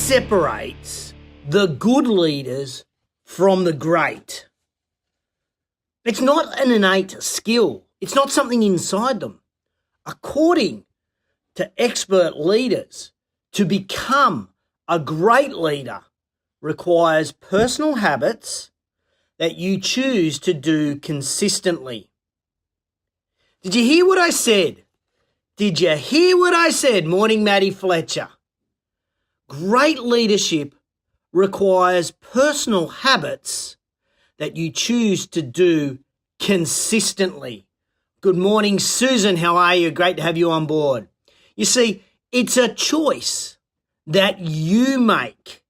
separates the good leaders from the great? It's not an innate skill. It's not something inside them. According to expert leaders, to become a great leader requires personal habits that you choose to do consistently. Did you hear what I said? Did you hear what I said? Morning, Maddie Fletcher. Great leadership requires personal habits that you choose to do consistently. Good morning, Susan. How are you? Great to have you on board. You see, it's a choice that you make.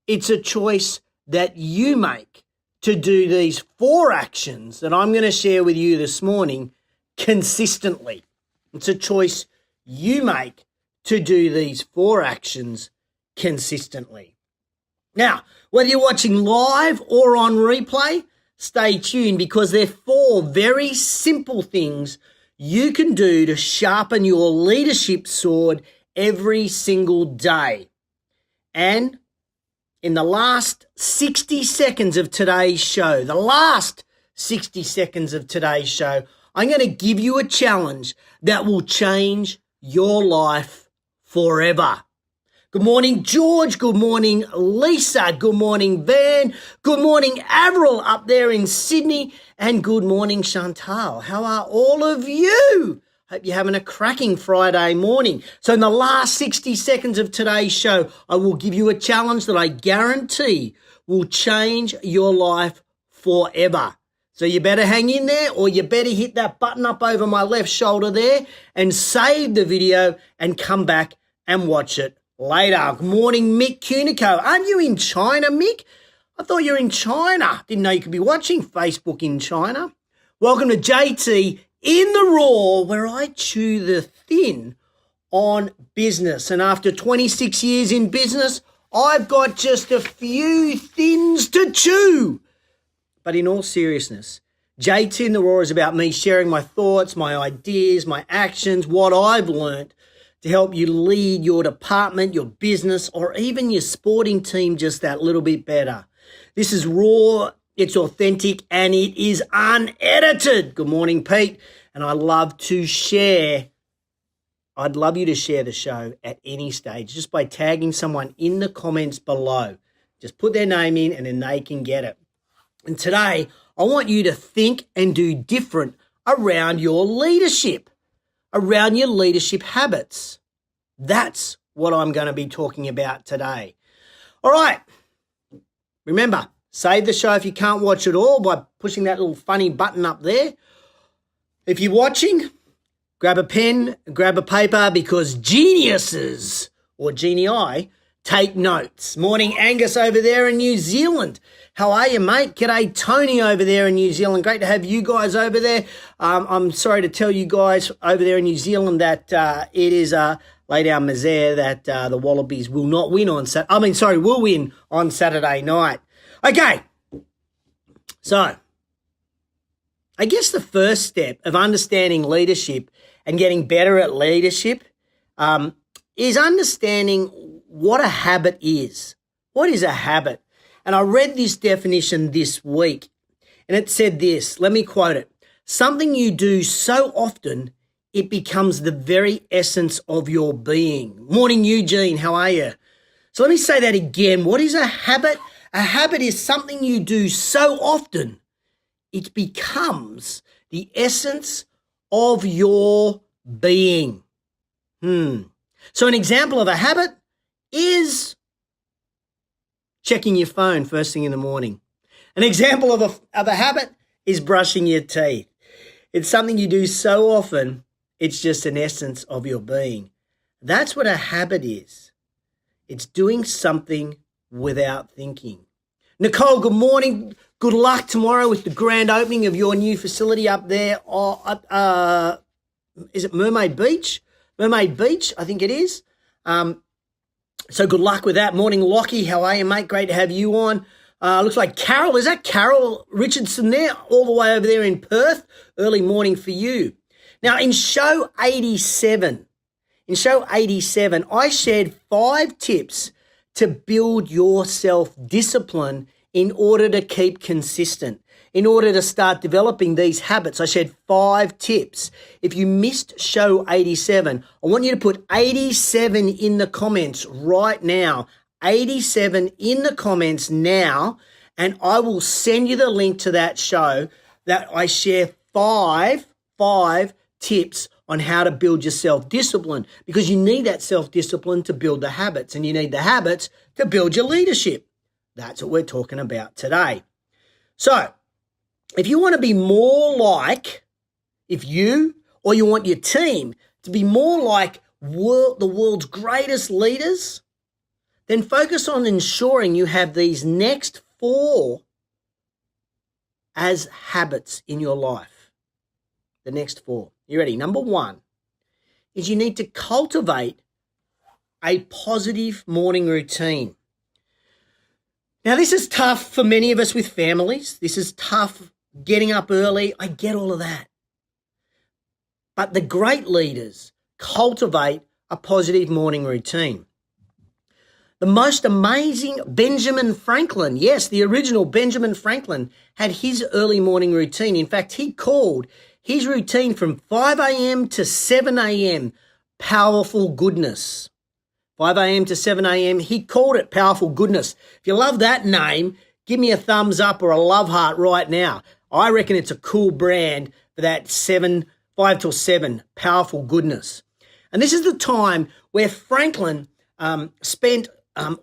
It's a choice that you make to do these 4 actions that I'm going to share with you this morning consistently. It's a choice you make to do these 4 actions consistently. Now, whether you're watching live or on replay, stay tuned because there are 4 very simple things you can do to sharpen your leadership sword every single day. And in the last 60 seconds of today's show, I'm going to give you a challenge that will change your life forever. Good morning, George. Good morning, Lisa. Good morning, Van. Good morning, Avril up there in Sydney. And good morning, Chantal. How are all of you? Hope you're having a cracking Friday morning. So in the last 60 seconds of today's show, I will give you a challenge that I guarantee will change your life forever. So you better hang in there, or you better hit that button up over my left shoulder there and save the video and come back and watch it later. Good morning, Mick Cunico. Aren't you in China, Mick? I thought you were in China. Didn't know you could be watching Facebook in China. Welcome to JT in the Raw, where I chew the thin on business. And after 26 years in business, I've got just a few thins to chew. But in all seriousness, JT in the Raw is about me sharing my thoughts, my ideas, my actions, what I've learned to help you lead your department, your business, or even your sporting team just that little bit better. This is raw, it's authentic, and it is unedited. Good morning, Pete. And I'd love you to share the show at any stage just by tagging someone in the comments below. Just put their name in and then they can get it. And today, I want you to think and do different around your leadership habits. That's what I'm going to be talking about today. All right. Remember, save the show if you can't watch it all by pushing that little funny button up there. If you're watching, grab a pen, grab a paper, because geniuses, or genii, take notes. Morning, Angus over there in New Zealand. How are you, mate? G'day, Tony over there in New Zealand. Great to have you guys over there. I'm sorry to tell you guys over there in New Zealand that it is lay down misère that the Wallabies will not win on will win on Saturday night. Okay, so I guess the first step of understanding leadership and getting better at leadership is understanding what a habit is. What is a habit? And I read this definition this week, and it said this, let me quote it. Something you do so often, it becomes the very essence of your being. Morning, Eugene, how are you? So let me say that again. What is a habit? A habit is something you do so often, it becomes the essence of your being. So an example of a habit is checking your phone first thing in the morning. An example of a habit is brushing your teeth. It's something you do so often, it's just an essence of your being. That's what a habit is. It's doing something without thinking. Nicole, good morning. Good luck tomorrow with the grand opening of your new facility up there. Is it Mermaid Beach? Mermaid Beach, I think it is. So good luck with that. Morning, Lockie. How are you, mate? Great to have you on. Looks like Carol. Is that Carol Richardson there? All the way over there in Perth. Early morning for you. Now, in show 87, I shared 5 tips to build your self-discipline in order to keep consistent, in order to start developing these habits. I shared 5 tips. If you missed show 87, I want you to put 87 in the comments right now. 87 in the comments now, and I will send you the link to that show that I share five tips on how to build your self-discipline, because you need that self-discipline to build the habits, and you need the habits to build your leadership. That's what we're talking about today. So if you want to be more like, if you or you want your team to be more like the world's greatest leaders, then focus on ensuring you have these next 4 as habits in your life. The next 4. You ready? Number 1 is you need to cultivate a positive morning routine. Now, this is tough for many of us with families. This is tough getting up early. I get all of that. But the great leaders cultivate a positive morning routine. The most amazing Benjamin Franklin, yes, the original Benjamin Franklin, had his early morning routine. In fact, he called his routine from 5 a.m. to 7 a.m. powerful goodness. 5 a.m. to 7 a.m., he called it powerful goodness. If you love that name, give me a thumbs up or a love heart right now. I reckon it's a cool brand for that 5 till 7, powerful goodness. And this is the time where Franklin spent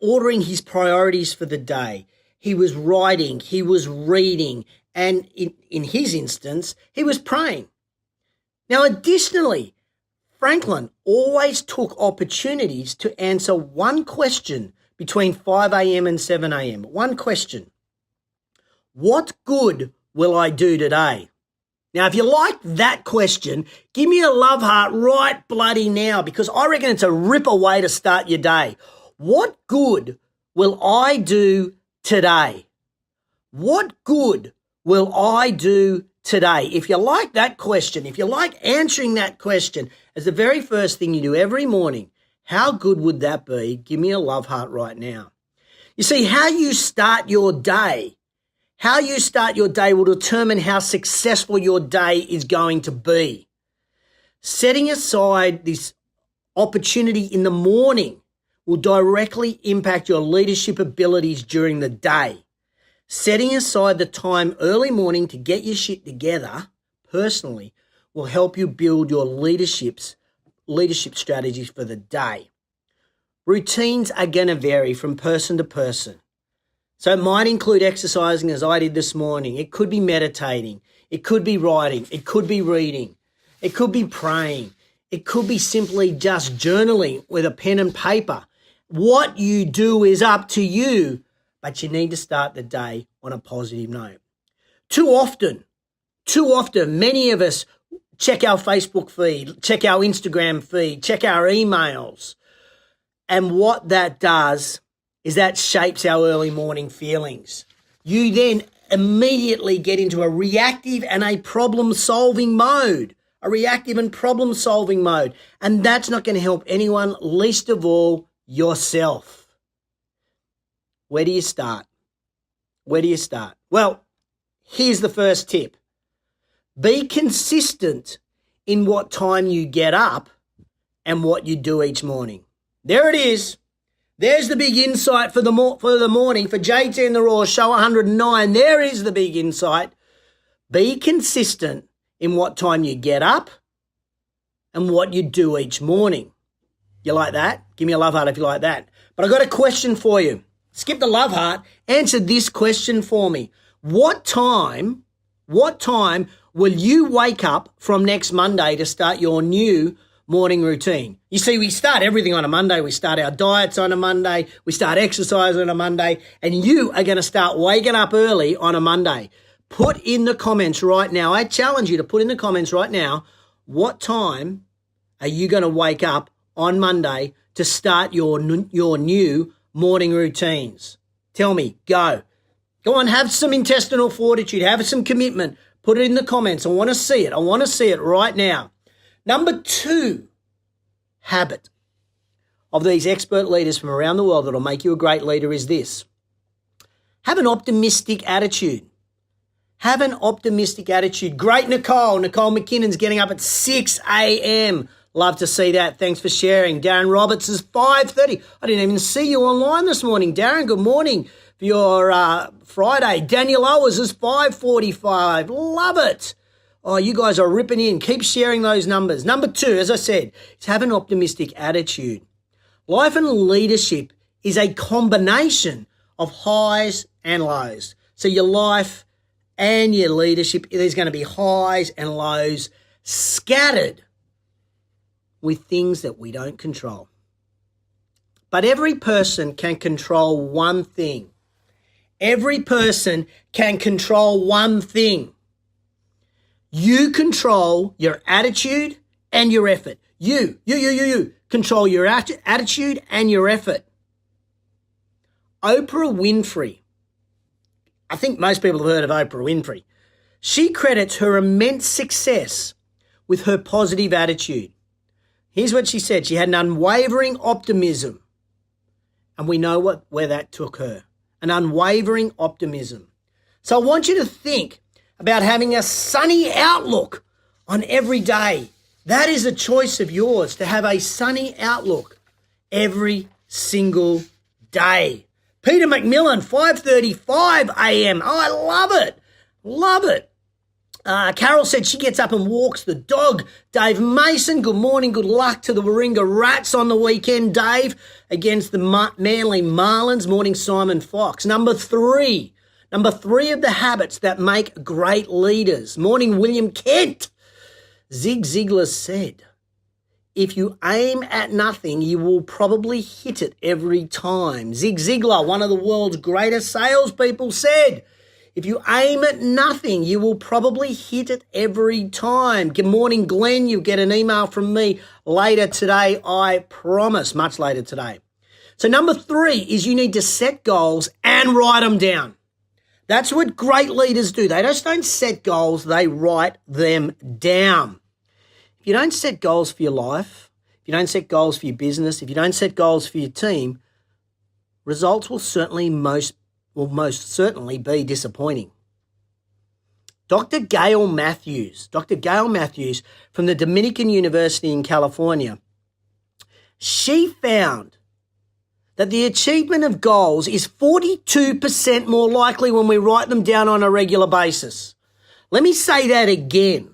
ordering his priorities for the day. He was writing, he was reading, and in his instance, he was praying. Now, additionally, Franklin always took opportunities to answer one question between 5 a.m. and 7 a.m. One question. What good will I do today? Now, if you like that question, give me a love heart right bloody now, because I reckon it's a ripper way to start your day. What good will I do today? What good will I do today? If you like that question, if you like answering that question as the very first thing you do every morning, how good would that be? Give me a love heart right now. You see, how you start your day will determine how successful your day is going to be. Setting aside this opportunity in the morning will directly impact your leadership abilities during the day. Setting aside the time early morning to get your shit together, personally, will help you build your leadership strategies for the day. Routines are going to vary from person to person. So it might include exercising as I did this morning. It could be meditating. It could be writing. It could be reading. It could be praying. It could be simply just journaling with a pen and paper. What you do is up to you, but you need to start the day on a positive note. Too often, many of us check our Facebook feed, check our Instagram feed, check our emails. And what that does is that shapes our early morning feelings. You then immediately get into a reactive and a problem-solving mode. And that's not going to help anyone, least of all yourself. Where do you start? Well, here's the first tip. Be consistent in what time you get up and what you do each morning. There it is. There's the big insight for the morning for JTInTheRaw show 109. There is the big insight. Be consistent in what time you get up and what you do each morning. You like that? Give me a love heart if you like that. But I've got a question for you. Skip the love heart. Answer this question for me. What time will you wake up from next Monday to start your new morning routine? You see, we start everything on a Monday. We start our diets on a Monday. We start exercise on a Monday. And you are going to start waking up early on a Monday. Put in the comments right now. I challenge you to put in the comments right now, what time are you going to wake up on Monday to start your new morning routines? Tell me. Go on, have some intestinal fortitude. Have some commitment. Put it in the comments. I want to see it right now. Number 2, habit. of these expert leaders from around the world that will make you a great leader is this. Have an optimistic attitude. Have an optimistic attitude. Great, Nicole. Nicole McKinnon's getting up at 6 a.m. Love to see that. Thanks for sharing. Darren Roberts is 5:30. I didn't even see you online this morning. Darren, good morning for your Friday. Daniel Owers is 5:45. Love it. Oh, you guys are ripping in. Keep sharing those numbers. Number 2, as I said, is have an optimistic attitude. Life and leadership is a combination of highs and lows. So your life and your leadership, there's going to be highs and lows scattered with things that we don't control. But every person can control one thing. Every person can control one thing. You control your attitude and your effort. You control your attitude and your effort. Oprah Winfrey. I think most people have heard of Oprah Winfrey. She credits her immense success with her positive attitude. Here's what she said. She had an unwavering optimism. And we know where that took her. An unwavering optimism. So I want you to think about having a sunny outlook on every day. That is a choice of yours, to have a sunny outlook every single day. Peter McMillan, 5:35 a.m. Oh, I love it. Love it. Carol said she gets up and walks the dog. Dave Mason, good morning, good luck to the Warringah Rats on the weekend, Dave, against the Manly Marlins. Morning, Simon Fox. Number three of the habits that make great leaders. Morning, William Kent. Zig Ziglar said, if you aim at nothing, you will probably hit it every time. Zig Ziglar, one of the world's greatest salespeople, said, if you aim at nothing, you will probably hit it every time. Good morning, Glenn. You'll get an email from me later today, I promise, much later today. So number 3 is you need to set goals and write them down. That's what great leaders do. They just don't set goals, they write them down. If you don't set goals for your life, if you don't set goals for your business, if you don't set goals for your team, results will most certainly be disappointing. Dr. Gail Matthews from the Dominican University in California, she found that the achievement of goals is 42% more likely when we write them down on a regular basis. Let me say that again.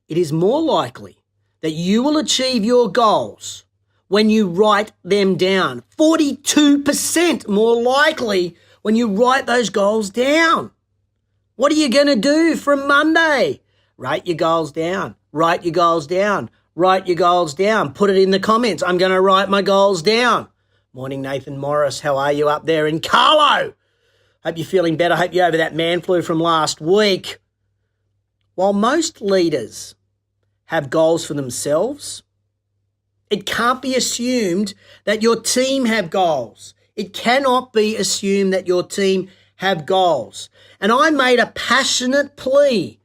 It is more likely that you will achieve your goals when you write them down. 42% more likely when you write those goals down. What are you going to do from Monday? Write your goals down. Write your goals down. Write your goals down. Put it in the comments. I'm going to write my goals down. Morning, Nathan Morris. How are you up there in Carlo? Hope you're feeling better. Hope you're over that man flu from last week. While most leaders have goals for themselves, it can't be assumed that your team have goals. It cannot be assumed that your team have goals. And I made a passionate plea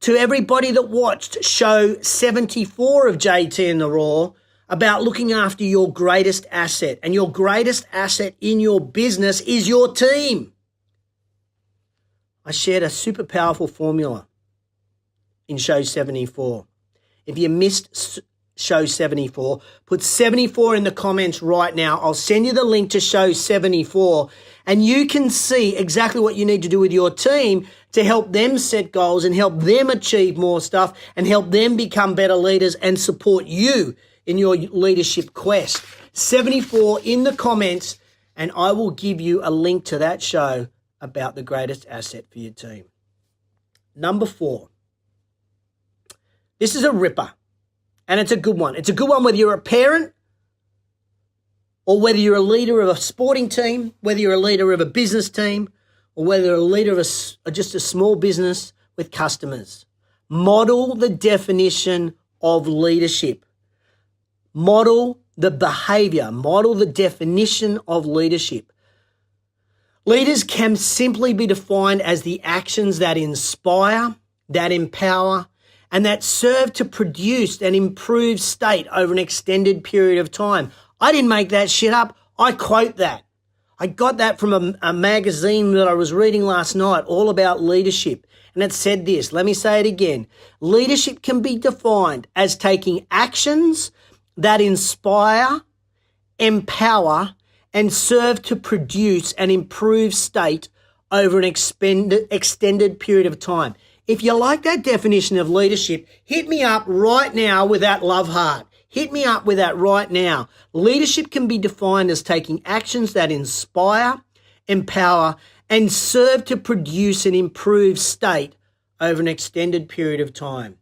to everybody that watched show 74 of JTInTheRaw about looking after your greatest asset. And your greatest asset in your business is your team. I shared a super powerful formula in show 74. If you missed show 74, put 74 in the comments right now. I'll send you the link to show 74 and you can see exactly what you need to do with your team to help them set goals and help them achieve more stuff and help them become better leaders and support you in your leadership quest. 74 in the comments and I will give you a link to that show about the greatest asset for your team. Number 4. This is a ripper, and it's a good one. It's a good one whether you're a parent or whether you're a leader of a sporting team, whether you're a leader of a business team, or whether you're a leader of just a small business with customers. Model the definition of leadership. Model the behavior. Model the definition of leadership. Leaders can simply be defined as the actions that inspire, that empower, and that serve to produce an improved state over an extended period of time. I didn't make that shit up. I quote that. I got that from a magazine that I was reading last night all about leadership. And it said this, let me say it again. Leadership can be defined as taking actions that inspire, empower, and serve to produce an improved state over an extended period of time. If you like that definition of leadership, hit me up right now with that love heart. Hit me up with that right now. Leadership can be defined as taking actions that inspire, empower, and serve to produce an improved state over an extended period of time.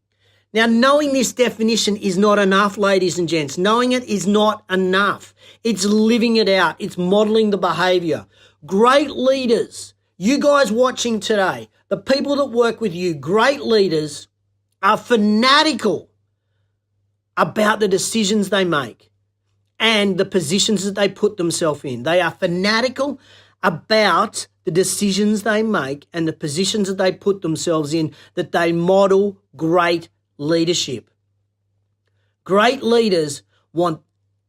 Now, knowing this definition is not enough, ladies and gents. Knowing it is not enough. It's living it out. It's modeling the behavior. Great leaders, you guys watching today, the people that work with you, great leaders are fanatical about the decisions they make and the positions that they put themselves in. They are fanatical about the decisions they make and the positions that they put themselves in, that they model great leadership. Great leaders want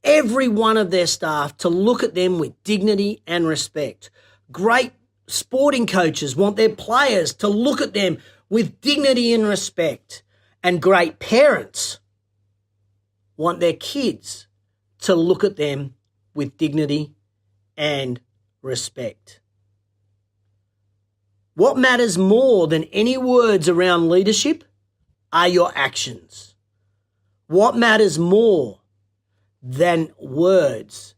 every one of their staff to look at them with dignity and respect. Great sporting coaches want their players to look at them with dignity and respect. And great parents want their kids to look at them with dignity and respect. What matters more than any words around leadership are your actions. What matters more than words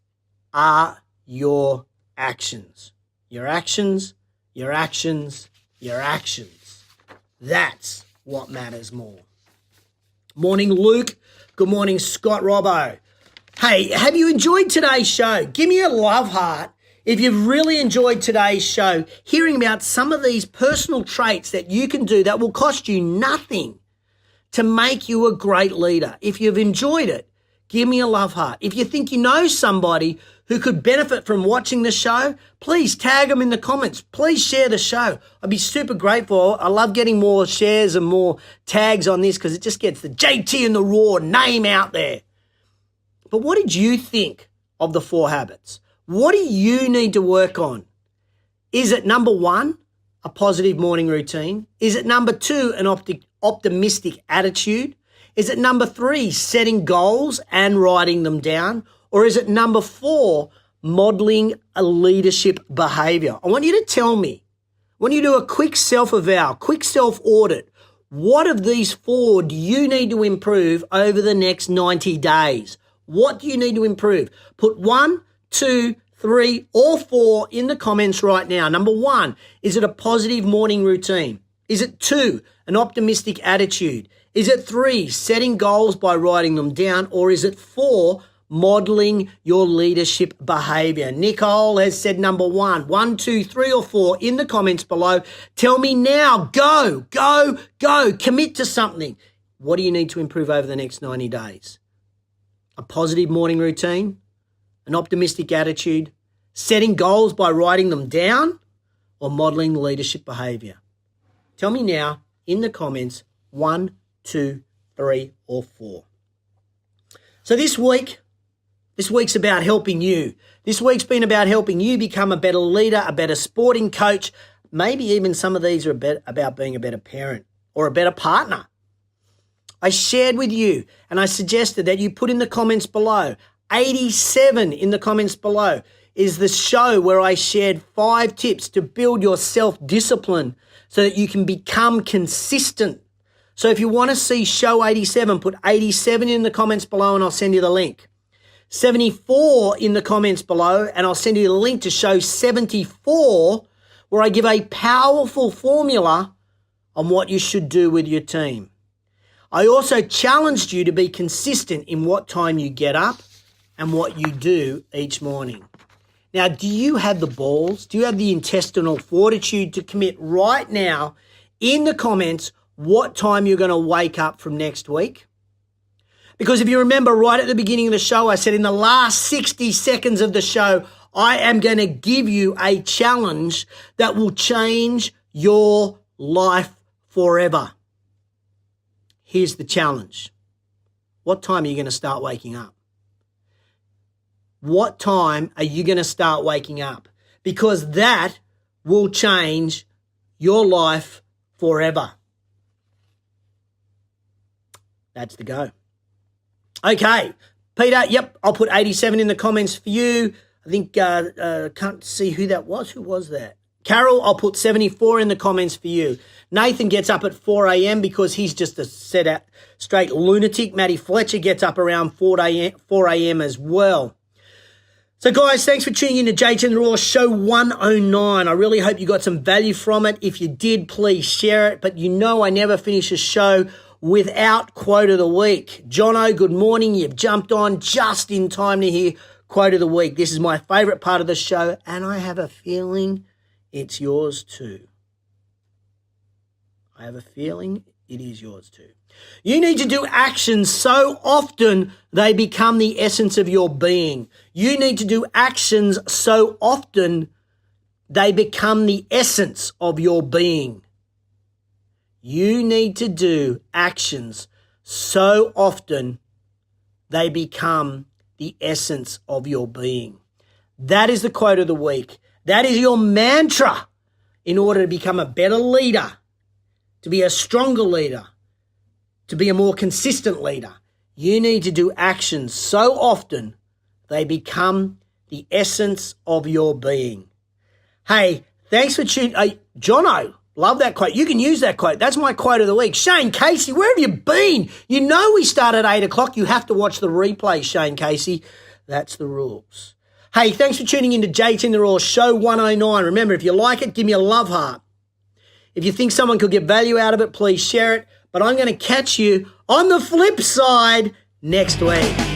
are your actions. Your actions, your actions, your actions. That's what matters more. Morning, Luke. Good morning, Scott Robbo. Hey, have you enjoyed today's show? Give me a love heart if you've really enjoyed today's show, hearing about some of these personal traits that you can do that will cost you nothing to make you a great leader. If you've enjoyed it, give me a love heart. If you think you know somebody who could benefit from watching the show, please tag them in the comments. Please share the show. I'd be super grateful. I love getting more shares and more tags on this because it just gets the JTInTheRaw name out there. But what did you think of the 4 habits? What do you need to work on? Is it number 1, a positive morning routine? Is it number 2, an optimistic attitude? Is it number 3, setting goals and writing them down? Or is it number 4, modeling a leadership behavior? I want you to tell me, when you do a quick self-eval, quick self-audit, what of these 4 do you need to improve over the next 90 days? What do you need to improve? Put 1, 2, 3, or 4 in the comments right now. Number 1, is it a positive morning routine? Is it 2, an optimistic attitude? Is it 3, setting goals by writing them down? Or is it 4, modeling your leadership behavior? Nicole has said number 1. 1, 2, 3, or 4 in the comments below. Tell me now. Go, go, go. Commit to something. What do you need to improve over the next 90 days? A positive morning routine, an optimistic attitude, setting goals by writing them down, or modeling leadership behavior? Tell me now in the comments 1, 2, 3, or 4. So this week's about helping you. This week's been about helping you become a better leader, a better sporting coach. Maybe even some of these are about being a better parent or a better partner. I shared with you and I suggested that you put in the comments below. 87 in the comments below is the show where I shared 5 tips to build your self-discipline so that you can become consistent. So if you want to see show 87, put 87 in the comments below and I'll send you the link. 74 in the comments below and I'll send you the link to show 74 where I give a powerful formula on what you should do with your team. I also challenged you to be consistent in what time you get up and what you do each morning. Now, do you have the balls? Do you have the intestinal fortitude to commit right now in the comments what time you're going to wake up from next week? Because if you remember right at the beginning of the show, I said in the last 60 seconds of the show, I am going to give you a challenge that will change your life forever. here's the challenge. What time are you going to start waking up? What time are you going to start waking up? Because that will change your life forever. That's the go. Okay, Peter, yep, I'll put 87 in the comments for you. I think, can't see who that was. Who was that? Carol, I'll put 74 in the comments for you. Nathan gets up at 4 a.m. because he's just a straight lunatic. Matty Fletcher gets up around 4 a.m. as well. So, guys, thanks for tuning in to JTInTheRaw Show 109. I really hope you got some value from it. If you did, please share it. But you know I never finish a show without Quote of the Week. Jono, good morning. You've jumped on just in time to hear Quote of the Week. This is my favourite part of the show, and I have a feeling it's yours too. I have a feeling it is yours too. You need to do actions so often they become the essence of your being. You need to do actions so often they become the essence of your being. You need to do actions so often they become the essence of your being. That is the quote of the week. That is your mantra in order to become a better leader, to be a stronger leader, to be a more consistent leader. You need to do actions so often they become the essence of your being. Hey, thanks for tuning. Jono, love that quote. You can use that quote. That's my quote of the week. Shane Casey, where have you been? You know we start at 8 o'clock. You have to watch the replay, Shane Casey. That's the rules. Hey, thanks for tuning in to JTInTheRaw Show 109. Remember, if you like it, give me a love heart. If you think someone could get value out of it, please share it. But I'm going to catch you on the flip side next week.